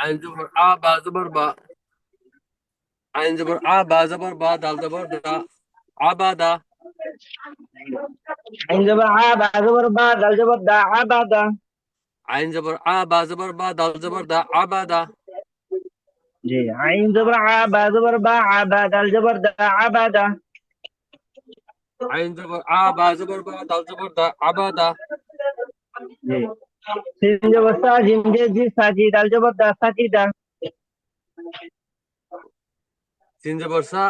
আইন জবর আ বা জবর বা আইন জবর আ বা জবর বা দাল জবর দা আবাদা عين زبر عا با زبر با دال زبر دا عبدا. আইন জবর আ বা জবর বা দাল জবর দা আবাদা जी عين زبر عا با زبر با عبا دال زبر دا عبدا. আইন জবর আ বা জবর বা দাল জবর দা আবাদা जी sin زبر سا جيم جي جي ساجي دال زبر دا ساجيدا. সিন জবর সা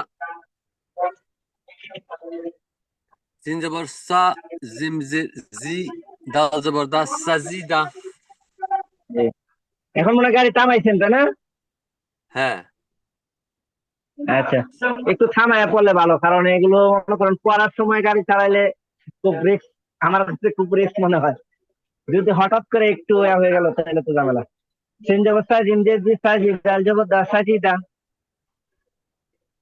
সিন জবর সা জিম জি জি দাল জবর দা সাজিদা जी এখন মনে হয় গাড়ি থামাইছেন তাই না? হ্যাঁ আচ্ছা, একটু থামায়া পড়লে ভালো, কারণ এগুলো মনে করেন পড়ার সময় গাড়ি চালাইলে খুব রিস্ক, আমার কাছে খুব রিস্ক মনে হয়। যদি হঠাৎ করে একটু হয়ে গেল তাহলে তো ঝামেলা। সিন জবর সা জিম জে জি সাজি দাল জবর দা সাজিদা।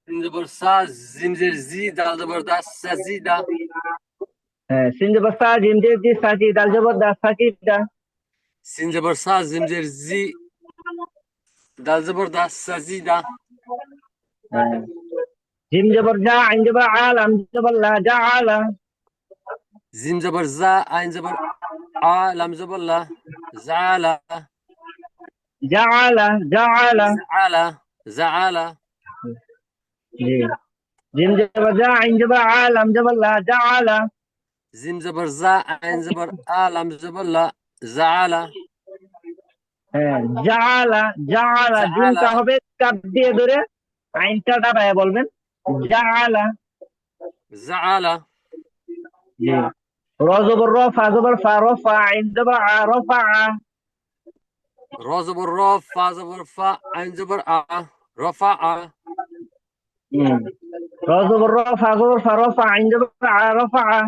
সিন জবর সা জিম জি জি দাল জবর দা সাজিদা হ্যাঁ, সিন জবর সা জিম জে জি সাজি দাল জবর দা সাজিদা। সিন জবর সা জিম জি জি দাল জবর দা সাজিদা হ্যাঁ, জিম জবর জা আইন জবর আল আম জবর লা জা আলা। জিম জবর জা আইন জবর আ লাম জবর লা জালা জা আলা জা আলা। জালা জালা জি জিম জবর জা আইন জবর আল আম জবর লা জা আলা। জিম জবর জা আইন জবর আ লাম জবর লা জালা হ্যাঁ, জা আলা জা আলা, জালা জিমটা হবে কাপ দিয়ে ধরে, আইনটা দাঁড়ায় বলবেন জা আলা। জালা জি র জবর র ফা জবর ফা রফা আইন জবর আ রফা আ। র জবর র ফা জবর ফা আইন জবর আ রফা আ র জবর র ফা জবর ফা রফা আইন জবর আ রফা আ।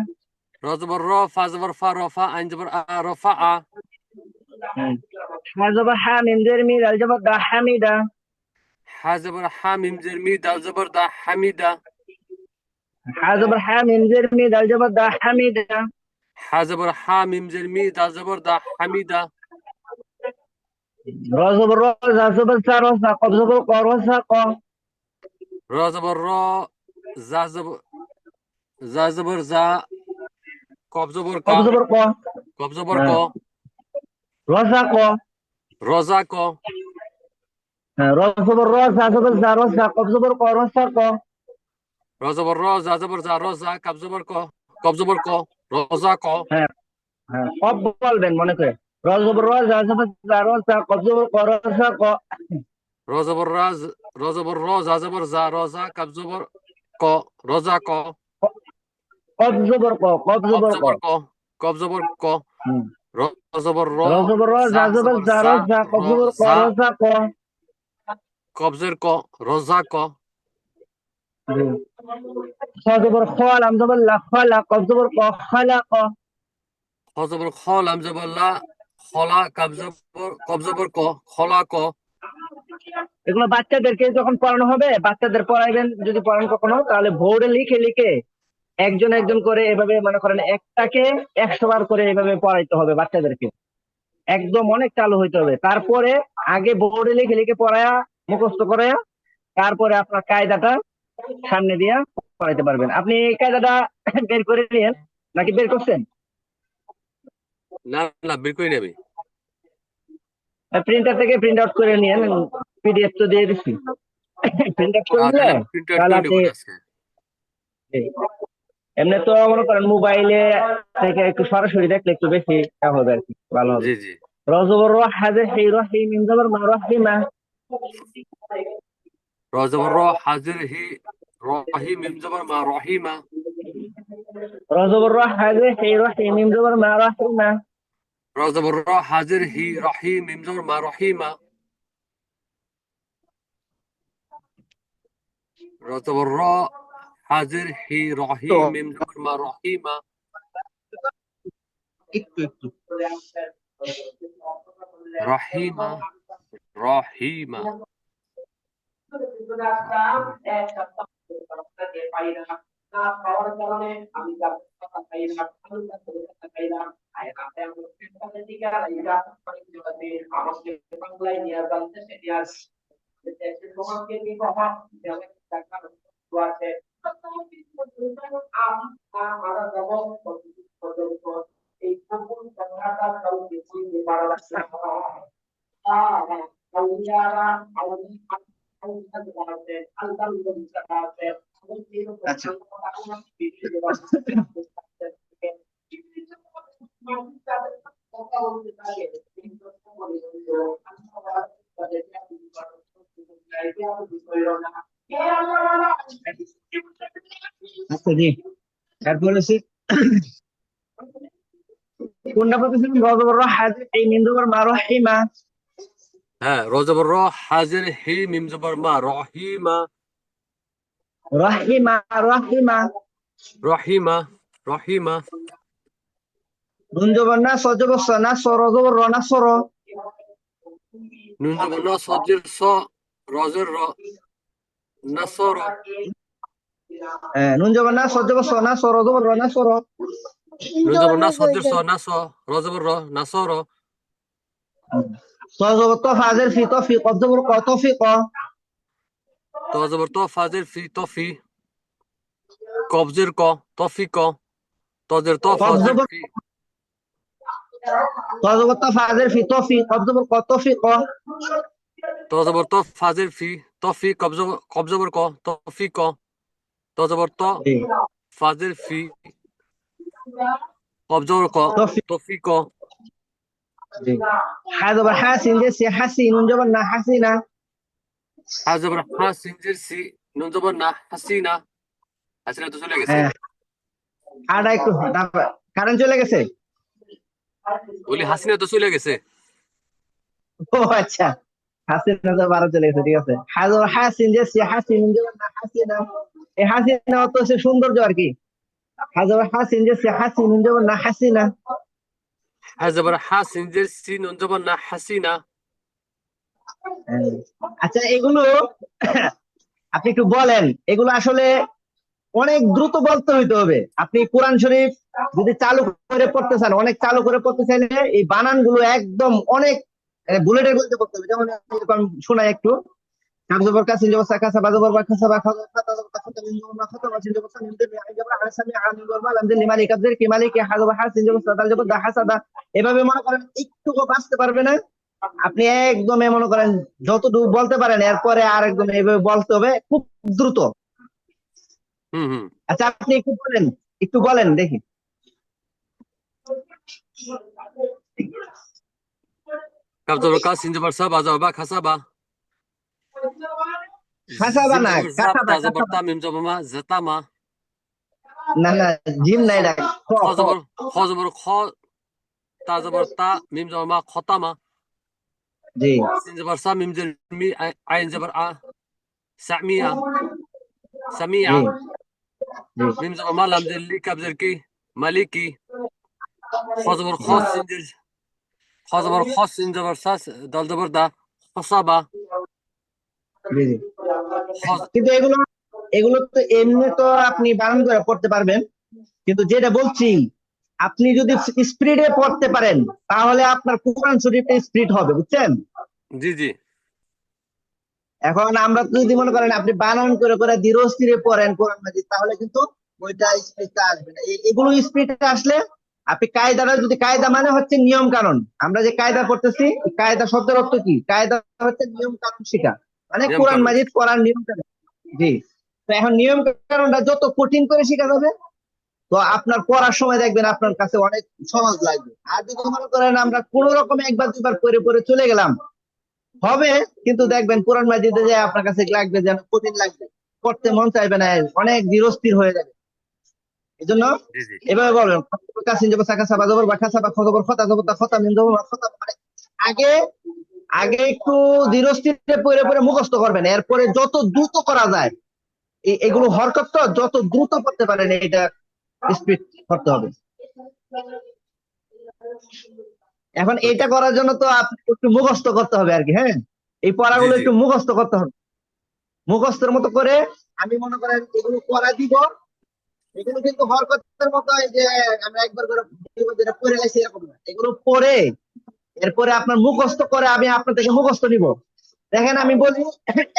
র জবর র ফা জবর ফা রফা আইন জবর আ রফা আ হা জবর হা মিম জের মি দাল জবর দা হামিদা। হা জবর হা মিম জের মি দাল জবর দা হামিদা হা জবর হা মিম জের মি দাল জবর দা হামিদা। হা জবর হা মিম জের মি দাল জবর দা হামিদা র জবর র জা জবর সা র সা কফ জবর ক র সা ক। র জবর র জা জবর জা জবর জা কব জবর কফ কা জবর ক। কব জবর ক হ্যাঁ, র সা ক। রজা ক হ্যাঁ, র জবর র জা জবর জা র সা কফ জবর ক র সা ক। র জবর র জা জবর জা রজা কাব জবর ক কব জবর ক রজা ক হ্যাঁ হ্যাঁ, কফ বলবেন মনে করে। র জবর র জা জবর জা র সা কফ জবর ক র সা ক। র জবর রাজ র জবর র জা জবর জা রজা কাব জবর ক রজা ক কফ জবর ক কফ কব জবর ক। জবর ক কব জবর ক হুম। র জবর র র জবর র জা জা জবর জবর জা র জা সা র কফ জবর ক জা র সা ক। কবজের ক রজা ক হুম। খ জবর খ লাম জবর লা খলা কফ জবর ক খলা ক। খ জবর খ লাম জবর লা খলা কব জবর ক খলা ক এগুলো বাচ্চাদেরকে যখন পড়ানো হবে, বাচ্চাদের পড়াইবেন যদি পড়ান কখনো, তাহলে বোর্ডে লিখে লিখে একজন একজন করে এভাবে মনে করেন একটাকে 100 বার করে এভাবে পড়াইতে হবে বাচ্চাদেরকে। একদম অনেক চালু হইতে হবে, তারপরে আগে বোর্ডে লিখে লিখে পড়ায়া মুখস্থ করায়া তারপরে আপনার কায়দাটা সামনে দিয়া পড়াইতে পারবেন। আপনি এই কায়দাটা বের করে নিয়েন, নাকি বের করছেন? না না বের করে নেবে প্রিন্টার থেকে প্রিন্ট আউট করে নিয়েন, পিডিএফ তো দিয়ে দিচ্ছি। প্রিন্ট আউট করে নিলে তাহলে প্রিন্ট আউট তাহলে করে আপনি নেবো আজকে এমনি তো মনে করেন মোবাইলে থেকে একটু সরাসরি দেখলে একটু বেশি হবে আর কি, ভালো হবে। জি জি রজবর হাজে সেই রহিম ইনজবর মা রহিমা। র জবর র হাজির হি রহিম মিম জবর মা রহিমা রজবর হাজে সেই রহিম ইনজবর মা রহিমা। র জবর র হাজির হি রহিম মিম জবর মা রহিমা র জবর র হাজির হি তো রহিম মিম জবর মা রহিমা একটু একটু রহিমা রহিমা রহিমা না খাওয়ার কারণে আমি কথা খাই না, আমি কথা খাই না। আর রাতে আমি পেটটাকে দিকে আর এটা অনেক জায়গাতে আমাকে বাংলায় নিয়ে জানতে সেটি আর দেশের তোমাকে কি কথা যেমন টাকা আছে আমরা যাব পর্যন্ত এই সকল কথাটা কাউকে বুঝতে পারা লাগছে না। আচ্ছা আচ্ছা জি তারপরে সে কোনটা বলতেছিলেন রজবর হাজির এই নিন্দুবার মারহিমা হ্যাঁ র জবর র হাজের হি মিম জবর মা রহিমা রহিমা রহিমা রহিমা রহিমা নুন জবর না সজবর না সর জবর র না সর নুন জবর ন সজের স রজের র নাসর নুন জবর না সজবর না সর জবর র না সর নুন জবর না সজের স নাস র জবর র নাসর সজবর তো ফাজের ফি কব জবর ক তো ফি ক ত জবর ত ফাজের ফি তফি কবজের ক তফি ক তজের ত কব ফাজের জবর ফি সজবর তো ফাজের ফি তো ফি কব জবর ক তো ফি ক ত জবর ত ফাজের ফি তফি কব জবর ক তফি ক ত জবর ত জি ফাজের ফি কব জবর ক তো ফি তফি ক জি হা জবর হাসিন যে সে হাসি নুন জবর না হাসিনা হা জবর হা সিনজের সি নুন জবর না হাসিনা হাসিনা তো চলে গেছে হ্যাঁ হাটা একটু কারেন্ট চলে গেছে বলি হাসিনা তো চলে গেছে ও আচ্ছা হাসিনা তো 12 চলে গেছে ঠিক আছে হাজর হাসিন যে সে হাসিন নুন জবর না হাসিনা এই হাসিনা তো সে সৌন্দর্য আর কি হাজর হাসিন যে সে হাসিন নুন জবর না হাসিনা হা জবর হা সিনজের সি নুন জবর না হাসিনা হ্যাঁ। আচ্ছা এগুলো আপনি একটু বলেন এগুলো আসলে অনেক দ্রুত বলতে হইতে হবে আপনি কোরআন শরীফ যদি চালু করে পড়তে চান অনেক চালু করে পড়তে চাইলে এই বানান গুলো একদম অনেক বুলেটের গতিতে পড়তে হবে যেমন আমি এরকম শোনাই একটু কাবজবর কাসিন জবর সাকা সাবা জবর বা খাসা বা খাসা খাতা জবর খাতা মিন জবর মা খাতা ওয়াসিন জবর সামিন জবর আইন জবর আসামি আমিন জবর মাল আমদিল লিমালি কাবজের কি মালিক হাজব হাসিন জবর সাদাল জবর দা হাসাদা এভাবে মনে করেন একটুকু বাঁচতে পারবে না আপনি একদম মনে করেন যতটুকু বলতে পারেন এরপরে আর একদম এইভাবে বলতে হবে খুব দ্রুত হুম হুম আচ্ছা আপনি একটু বলেন দেখি কাব জবর কা সিন জবর সা বা জবর বা খাসা বা খাসাবা জিম না জবর জাপ কাসাবা তা জবর কাসাবা তা মিম জবর মা জাতামা না না জিম নাই এটা খ খ খ জবর খ জবর খ তা জবর তা মিম জবর মা খতামা জি সিন জবর সা মিম জের মি আইন জবর আ সামিয়া সামিয়া জি জি মিম জবর মা লাম জের লি কাব জের কি মালিকি খ জবর খ সিন জের খ জবর খ সিন জবর সা দল জবর দা খসাবা জি জি খ কিন্তু এগুলো এগুলো তো এমনি তো আপনি বানান করে পড়তে পারবেন কিন্তু যেটা বলছি আপনি যদি স্পিডে পড়তে পারেন তাহলে আপনার কোরআন শরীফটা স্পিড হবে বুঝছেন জি জি এখন আমরা যদি মনে করেন আপনি বানান করে করে ধীর স্থিরে পড়েন কোরআন মাজিদ তাহলে কিন্তু ওইটা স্পিডটা আসবে না এগুলো স্পিডটা আসলে আপনি কায়দাটা যদি কায়দা মানে হচ্ছে নিয়ম কানুন আমরা যে কায়দা পড়তেছি এই কায়দা শব্দের অর্থ কি কায়দা হচ্ছে নিয়ম কানুন শেখা মানে নিয়ম কোরআন কানুন মাজিদ পড়ার নিয়ম কানুন জি তো এখন নিয়ম কানুনটা যত কঠিন করে শেখা যাবে তো আপনার পড়ার সময় দেখবেন আপনার কাছে অনেক সহজ লাগবে আর যদি মনে করেন আমরা কোন রকম একবার দুবার পড়ে পড়ে চলে গেলাম হবে কিন্তু দেখবেন কোরআন মাজিদে যে আপনার কাছে লাগবে যেন কঠিন লাগবে পড়তে মন চাইবে না অনেক ধীরস্থির হয়ে যাবে এই জন্য জি জি এভাবে বলবেন কাসিন জবর সাকা সাবা জবর বা খাসা বা খবর খতা জবর তা খতা মিন জবর খতা মানে আগে আগে একটু ধীরস্থিরে পড়ে পড়ে মুখস্থ করবেন এরপরে যত দ্রুত করা যায় এগুলো হরকত তো যত দ্রুত করতে পারেন এটা স্পিড করতে হবে এখন ওকে এটা করার জন্য তো আপনি একটু মুখস্থ করতে হবে আর কি হ্যাঁ এই জি পড়াগুলো জি একটু মুখস্থ করতে হবে মুখস্থের মতো করে আমি মনে করেন এগুলো পড়া দিব এগুলো কিন্তু হরকতের মতো এই যে আমরা একবার করে যেটা পড়ে গেছি এরকম না, এগুলো পড়ে এরপরে আপনার মুখস্থ করে আমি আপনার থেকে মুখস্থ নিব। দেখেন আমি বলি,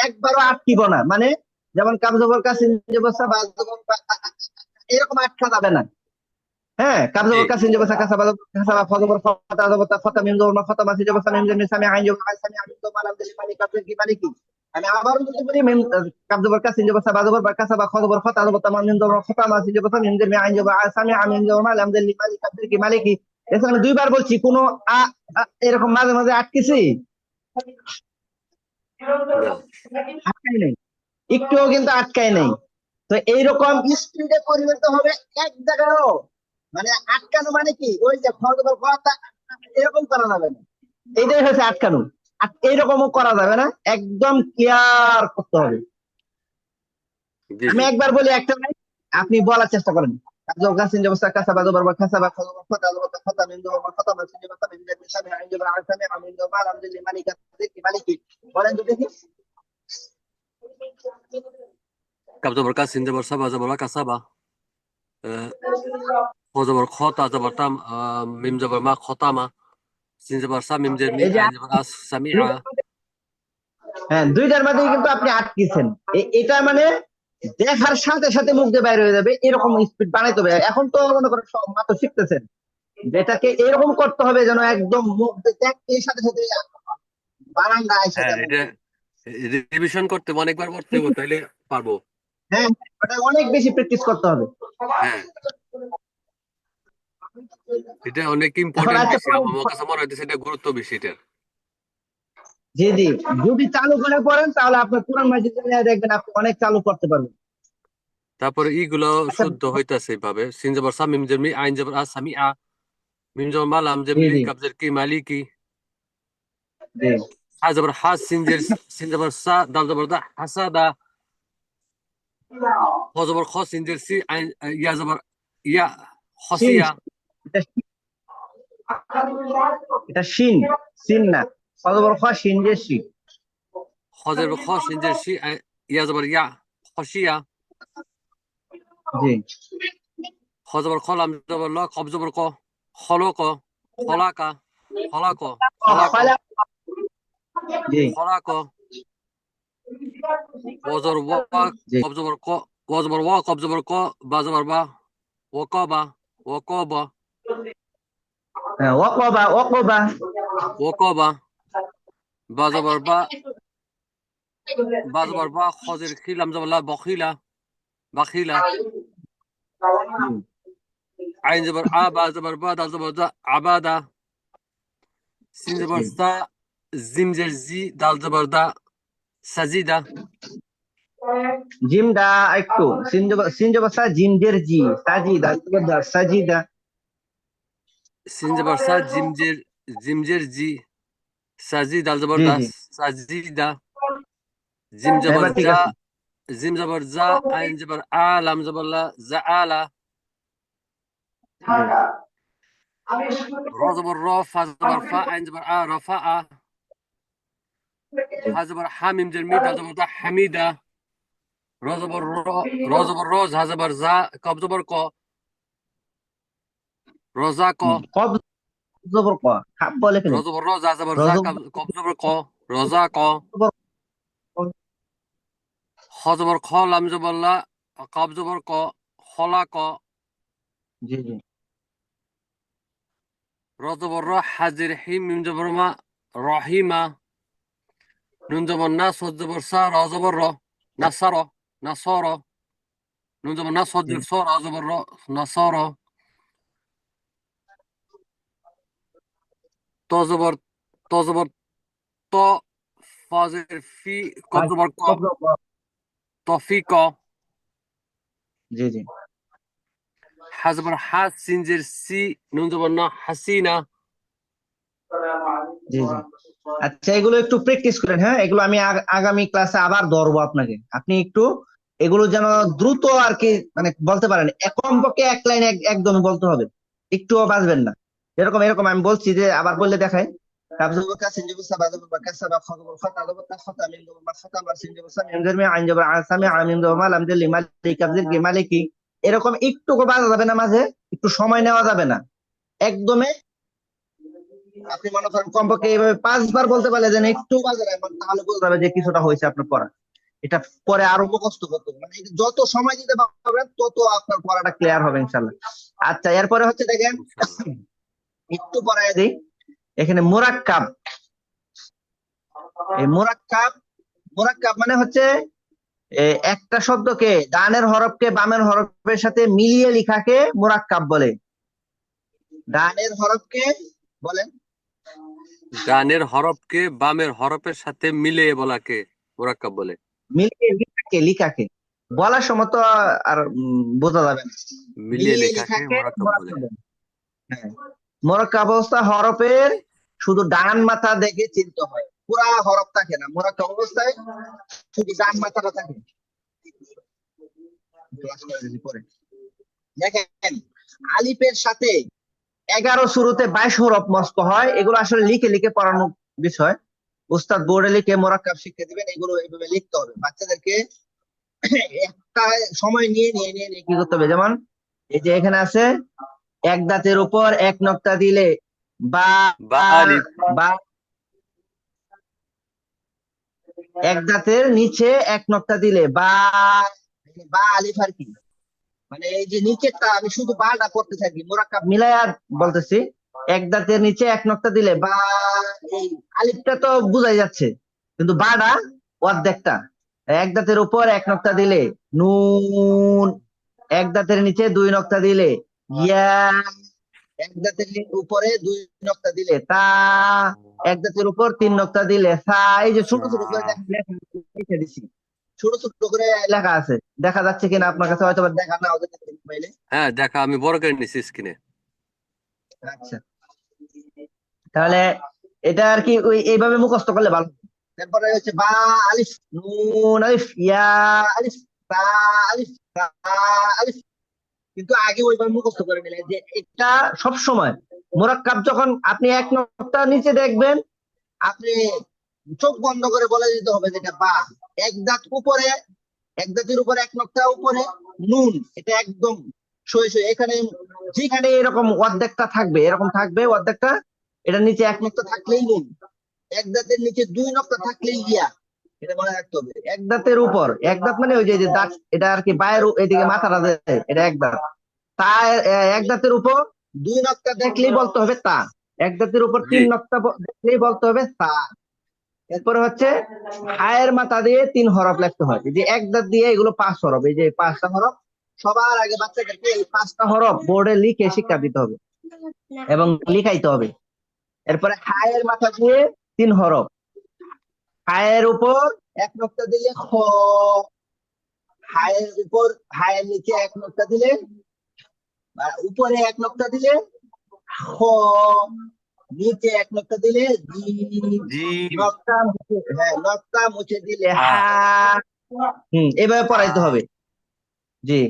একবারও আটকিব না, মানে যেমন কাবজবর কাছে এরকম আটকা যাবে না। হ্যাঁ, জি কাবজবর কাছে কাসাবা কাসাবা ফজবর ফতা জবতা ফতা মিম জবর মা ফতা মাসি জবর সামিম জেমি সামি আইন জবর আই সামি আমিন তো মালাম দিলি মালিক কাফির কি মালিকি। আমি আবারও যদি বলি মিম কাবজবর কাছে জবর সাবা জবর বা কাসাবা ফজবর ফতা জবতা মিম জবর ফতা মাসি জবর সামিম জেমি আইন জবর আই সামি আমিন জবর মালাম দিলি মালিক কাফির কি মালিকি। এছাড়া আমি দুইবার বলছি, কোনো এরকম মাঝে মাঝে আটকেছি? না আটকাই নাই, একটুও কিন্তু আটকাই নাই। তো এইরকম স্পিডে পরিবর্তন হবে এক জায়গায়ও, মানে আটকানো মানে কি ওই যে ফজর কথা এরকম করা যাবে না, এইটাই হচ্ছে আটকানো। আর এইরকমও করা যাবে না, একদম ক্লিয়ার করতে হবে। জি আমি জি একবার বলি একটা লাইন, আপনি বলার চেষ্টা করেন। গাছিন জবস্তা কাসাবা জবর বা কাসাবা খজবা ফতা জবর ফতা মিন জবর ফতা মাসিন জবর সামিন জবর সামি আইন জবর আসামি আমিন জবর আলহামদুলিল্লাহ মালিকা কি মালিকি। বলেন তো দেখি। কাবজবর কা সিনজাবর সাবা জবর কাসাবা খজবর খ তা জবর তাম মিম জবর মা খতামা সিনজাবর সা মিম জের মি এই যে আইন জবর আস সামিআ। হ্যাঁ, দুইটার মাঝে কিন্তু আপনি আটকেছেন। এটা মানে দেখার সাথে সাথে মুখ দিয়ে বাইরে হয়ে যাবে, এরকম স্পিড বানাইতে হবে। এখন তো মনে করেন সব মাত্র শিখতেছেন, এটাকে এরকম করতে হবে যেন একদম মুখ দিয়ে দেখতে সাথে সাথে বারান্দা এসে হ্যাঁ যায় মুখ এটা দিয়ে। রিভিশন করতে অনেকবার পড়তে হবে তাইলে পারবো। হ্যাঁ, ওটা অনেক বেশি প্র্যাকটিস করতে হবে। হ্যাঁ এটা অনেক এখন ইম্পর্টেন্ট আচ্ছা বেশি আমার কাছে মনে হইতেছে এটা গুরুত্ব বেশি এটার। জি জি, যদি চালু করে পড়েন তাহলে আপনার কোরআন মাজিদ দেখবেন আপনি অনেক চালু করতে পারবেন। তারপরে ইগুলো আচ্ছা। শুদ্ধ হইতাছে এইভাবে সিন জবর সা মিম জের মি আইন জবর আস সামিআ মিম জবর মা লাম জের জি লি জি কাবজের কি মালিকি জি হা জবর হা সিন জবর সা দাল জবর দা হাসাদা খ জবর খ সিন জের সি আইন ইয়া জবর ইয়া শিন, খসিয়া এটা এটা শিন, শিন না, কত বড় খ শিন যে শিন। খ জবর খ সিন জের সি ইয়া জবর ইয়া খসিয়া জি খ জবর খ লাম জবর ল কব জবর ক খলক খলাকা খলাক খলাক খয়লা, জি খলাক ওজর ওয়া জি কব জবর ক ওজবর ওয়া কব জবর ক বা জবর বা ওয়াকাবা ওয়াকাবা হ্যাঁ, ওয়াকবা ওয়াকবা। ওয়াকাবা বা জবর বা খজের খিলাম জবর লা বখিলা বাখিলা আইন জবর বা জবর বা দাল জবর দা আবাদা সিন জবর জি সা জিম জের জি দাল জবর দা সাজিদা জিম দা, একটু সিন জবসা জিমদের জি সাজিদা সাজিদা। সিন জবর সা জিম জের জি সাজি দাল জবর জি দা জি, সাজিদা জিম জবর এবার ঠিক জা আছে। জিম জবর জা আইন জবর লাম জবর লা জা আলা র জবর র ফা জবর ফা আইন জবর রফা হা জবর হা মিম জের মি দাল জবর দা হামিদা র জবর র জবর রোজ হা জবর জা কব জবর ক রোজা ক কব জবর ক, খাপ বলে র ফেলেন। জবর রোজ হা জবর জা রজব কব জবর ক রোজা ক জবর খ জবর খ লাম জবর লা কব জবর ক খলা ক জি জি র জবর র হাজির হিম মিম জবর মা রহিমা নুন জবর না সদ জবর সা র জবর র নাসার নাসর নুন জবর না সদ জি। জবর স র জবর র নাসর ত জবর ত জবর ত ফাজের ফি কব জবর ক কব জবর ক, তফিক জি জি হাজবর হাস সিনজের সি নুন জবর না হাসিনা জি জি। আচ্ছা, এগুলো একটু প্র্যাকটিস করেন। হ্যাঁ, এগুলো আমি আগামী ক্লাসে আবার ধরবো আপনাকে, আপনি একটু এগুলো যেন দ্রুত আর কি মানে বলতে পারেন, কমপক্ষে এক লাইন একদম বলতে হবে, একটুও বাজবেন না। এরকম এরকম আমি বলছি যে আবার বললে দেখাই। কাবজুল কাসিন জিবু সাবা জিবু কাসাবা খাবুল খাতা দাবু খাতা মিন জিবু খাতা মাসিন জিবু সামি ইনজারমি আইন জিবু আসামি আমিন জিবু মালাম জিল মালিক কাবজিল কি মালিকি। এরকম একটু বাজা যাবে না, মাঝে একটু সময় নেওয়া যাবে না একদমই। আপনি মনে করেন কমপক্ষে এইভাবে 5 বার বলতে পারলে যেন একটু বাজে না, তাহলে বোঝা যাবে যে কিছুটা হয়েছে আপনার পড়া। এটা পরে আরো মুখস্থ করতে হবে। মানে যত সময় দিতে পারবেন তত আপনার পড়াটা ক্লিয়ার হবে ইনশাল্লাহ। আচ্ছা, এরপরে হচ্ছে দেখেন, ইনশাআল্লাহ। একটু পড়ায় দিই। এখানে মুরাক্কাব, এই মুরাক্কাব, মুরাক্কাব মানে হচ্ছে একটা শব্দকে ডানের হরফকে বামের হরফের সাথে মিলিয়ে লেখাকে মুরাক্কাব বলে। ডানের হরফকে বলেন, ডানের হরফকে বামের হরফের সাথে মিলিয়ে বলাকে মুরাক্কাব বলে। মিলিয়ে লেখাকে বলার সময় তো আর বোঝা যাবে না। মিলিয়ে মিলিয়ে লেখাকে লেখাকে মুরাক্কাব বলে। মুরাক্কাব বলে। হ্যাঁ, মোরাক্কাব অবস্থা হরফের শুধু ডান মাথা দেখে চিনতে হয়, পুরা হরফ থাকে না মোরাক্কাব অবস্থায়, শুধু ডান মাথাটা থাকে। ক্লাস করে দিছি পরে। দেখেন, আলিফের সাথে 11 শুরুতে 22 হরফ মস্ক হয়, এগুলো আসলে লিখে লিখে পড়ানোর বিষয়। উস্তাদ বোর্ডে লিখে মোরাক্কাব শিক্ষা দিবেন, এগুলো এইভাবে লিখতে হবে বাচ্চাদেরকে। একটা সময় নিয়ে নিয়ে নিয়ে নিয়ে কি করতে হবে, যেমন এই যে এখানে আছে, এক দাঁতের উপর এক নক্তা দিলে বা, বা আলিফ। বা এক দাঁতের নিচে এক নক্তা দিলে বা, বা আলিফ আর কি, মানে এই যে নিচেরটা আমি শুধু বাটা করতে থাকি, মোরাক্কাব মিলায়া বলতেছি। এক দাঁতের নিচে এক নক্তা দিলে বা, এই আলিফটা তো বোঝাই যাচ্ছে, কিন্তু বাটা অর্ধেকটা। এক দাঁতের উপর এক নক্তা দিলে নুন, এক দাঁতের নিচে দুই নক্তা দিলে ইয়া, এক দাঁতের উপরে দুই নক্তা দিলে তা, এক দাঁতের উপর তিন নক্তা দিলে সা। এই যে ছোট ছোট করে লিখে দিছি, ছোট ছোট করে লেখা আছে, দেখা যাচ্ছে কিনা আপনার কাছে, হয়তো বা দেখা না ওদের মোবাইলে। হ্যাঁ দেখা, আমি বড় করে নিছি স্ক্রিনে। আচ্ছা, তাহলে এটা আর কি ওই এইভাবে মুখস্থ করলে ভালো। তারপরে হচ্ছে বা আলিফ, নুন আলিফ, ইয়া আলিফ, তা আলিফ, তা আলিফ। কিন্তু আগে ওইভাবে মুখস্থ করে নিলেন যে এটা সব সময় মোরাক্কাব যখন আপনি এক নক্তা নিচে দেখবেন, আপনি চোখ বন্ধ করে বলে দিতে হবে যেটা বা। এক দাঁত উপরে, এক দাঁতের উপরে এক নক্তা উপরে নুন, এটা একদম সই সই। এখানে যেখানে এরকম অর্ধেকটা থাকবে, এরকম থাকবে অর্ধেকটা, এটা নিচে এক নক্তা থাকলেই নুন, এক দাঁতের নিচে দুই নক্তা থাকলেই ইয়া। এটা মনে রাখতে হবে। এক দাঁতের উপর, এক দাঁত মানে ওই যে দাঁত, এটা আর কি বায়ের এদিকে মাথাটা দেয়, এটা এক দাঁত। তা এক দাঁতের উপর দুই নক্তা দেখলেই বলতে হবে তা, এক দাঁতের উপর জি। তিন নক্তা দেখলেই বলতে হবে তা। এরপরে হচ্ছে হায়ের মাথা দিয়ে 3 হরফ লিখতে হয়। এই যে এক দাঁত দিয়ে এগুলো 5 হরফ, এই যে 5টা হরফ। সবার আগে বাচ্চাদেরকে এই 5টা হরফ বোর্ডে লিখে শিক্ষা দিতে হবে এবং লিখাইতে হবে। এরপরে হায়ের মাথা দিয়ে 3 হরফ, হায়ের উপর এক নক্তা দিলে খ, হায়ের উপর, হায়ের নিচে এক নক্তা দিলে, উপরে এক নক্তা দিলে খ, নিচে এক নক্তা দিলে জিম। নক্তা মুছে, হ্যাঁ নক্তা মুছে দিলে হ্যাঁ। হা। এভাবে পড়াইতে হবে। জি,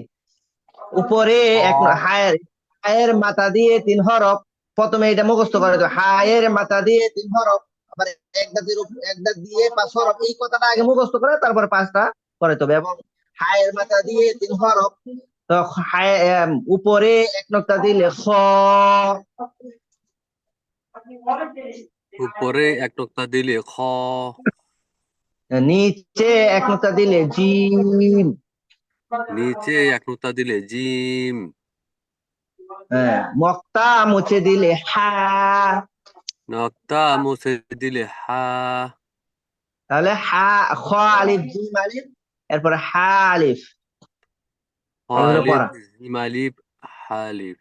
উপরে এক হায়ের, হায়ের মাথা দিয়ে 3 হরফ। প্রথমে এটা মুখস্থ করে দেবে, হায়ের মাথা দিয়ে 3 হরফ। আবার এক দাঁতের এক দাঁত দিয়ে 5 হরফ, এই কথাটা আগে মুখস্থ করে তারপরে 5টা করে হবে। এবং হায়ের মাথা দিয়ে 3 হরফ, তো উপরে এক নক্তা দিলে খ, উপরে এক নোক্তা দিলে খ, নিচে এক নক্তা দিলে জিম। নিচে এক নোক্তা দিলে জিম, হ্যাঁ, মক্তা মুছে দিলে হা। নক্তা মুছে দিলে হা, তাহলে হা, খ আলিফ জিম আলিফ, এরপরে হা আলিফ, এভাবে আলিফ পড়া। জিম আলিফ হালিফ।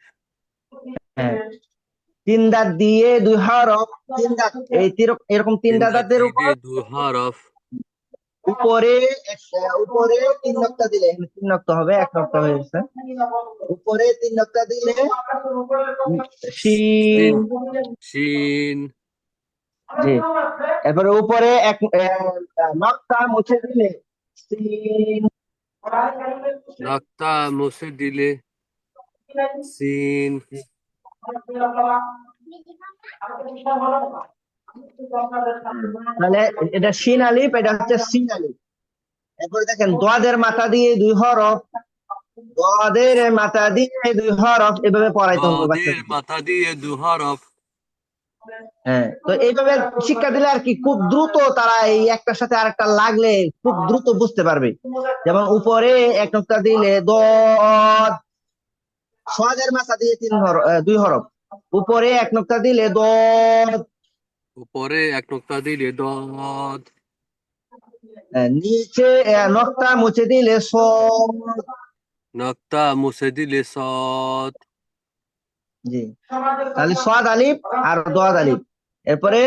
হ্যাঁ, 3 দাঁত দিয়ে 2 হরফ, 3 দাঁত, এই এরকম 3টা তিনটা দাঁতের উপর দিলে দু হরফ, উপরে উপরে 3 নক্তা দিলে, এখানে 3 নক্তা হবে, এক নক্তা হয়ে গেছে। উপরে 3 নক্তা দিলে শিন। শিন, শিন, জি, এরপরে উপরে এক নক্তা মুছে দিলে সিন। নক্তা মুছে দিলে সিন। তাহলে এটা শিন আলিফ, এটা হচ্ছে সিন আলিফ। এরপরে দেখেন দোয়াদের মাথা দিয়ে 2 হরফ, দদের মাথা দিয়ে দুই হরফ এভাবে পড়াইতে হবে দদের বাচ্চাদের। মাথা দিয়ে দু হরফ। হ্যাঁ, তো এইভাবে শিক্ষা দিলে আর কি খুব দ্রুত তারা এই একটার সাথে আরেকটা লাগলে খুব দ্রুত বুঝতে পারবে। যেমন উপরে এক নোক্তা দিলে দদ, সদের মাথা দিয়ে দুই হরফ, উপরে এক নোক্তা দিলে দদ, উপরে এক নোক্তা দিলে দদ। নিচে নোক্তা মুছে দিলে সদ। নক্তা মুছে দিলে সদ। জি, তাহলে সদ আলিফ আর দদ আলিফ। এরপরে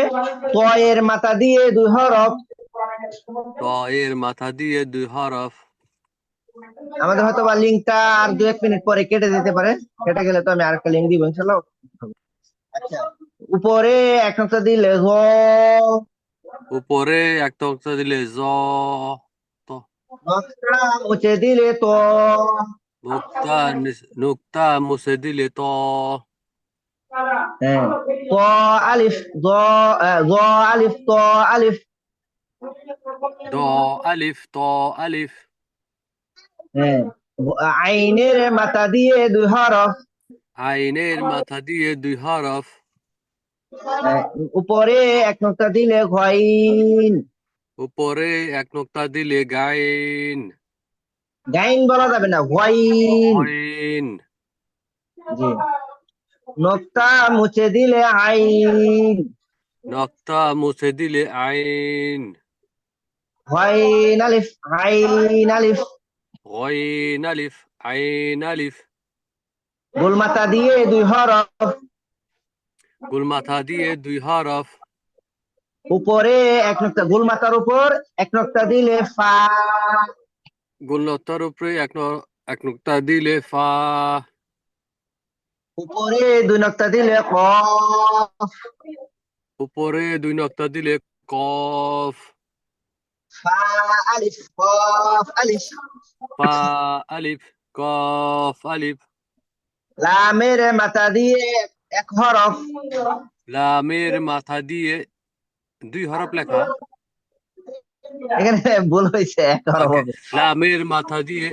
ত এর মাথা দিয়ে দুই হরফ। ত এর মাথা দিয়ে দুই হরফ। আমাদের হয়তো বা লিঙ্কটা আর 2-1 মিনিট পরে কেটে যেতে পারে, কেটে গেলে তো আমি আরেকটা লিঙ্ক দিব ইনশাল্লাহ। আচ্ছা, উপরে এক নোক্তা দিলে জ, উপরে এক নোক্তা দিলে জ। ত নোক্তা মুছে দিলে ত, নোক্তা মুছে দিলে ত। হ্যাঁ, ত আলিফ জ, জ আলিফ ত আলিফ। দ আলিফ ত আলিফ। হ্যাঁ, আইনের মাথা দিয়ে দুই হরফ। আইনের মাথা দিয়ে দুই হরফ। উপরে এক নোক্তা দিলে ঘাইন। উপরে এক নোক্তা দিলে গাইন। গাইন বলা যাবে না, ঘাইন। গইন। জি, নোক্তা মুছে দিলে আইন। নক্তা মুছে দিলে আইন। ঘাইন আলিফ, আইন আলিফ। গইন আলিফ আইন আলিফ। গোল মাথা দিয়ে দুই হরফ। গুল মাথা দিয়ে দুই হরফ। উপরে এক নোক্তা, গোল মাথার উপর এক নোক্তা দিলে ফা। গুল নক্তার উপরে এক নোক্তা দিলে ফা। উপরে দুই নোক্তা দিলে কফ। উপরে দুই নোক্তা দিলে কফ। ফা আলিফ কফ আলিফ। ফা আলিফ কফ আলিফ। লামের মাথা দিয়ে এক হরফ। লামের মাথা দিয়ে দুই হরফ লেখা। এখানে ভুল হয়েছে, এক হরফ ওকে, হবে। লামের মাথা দিয়ে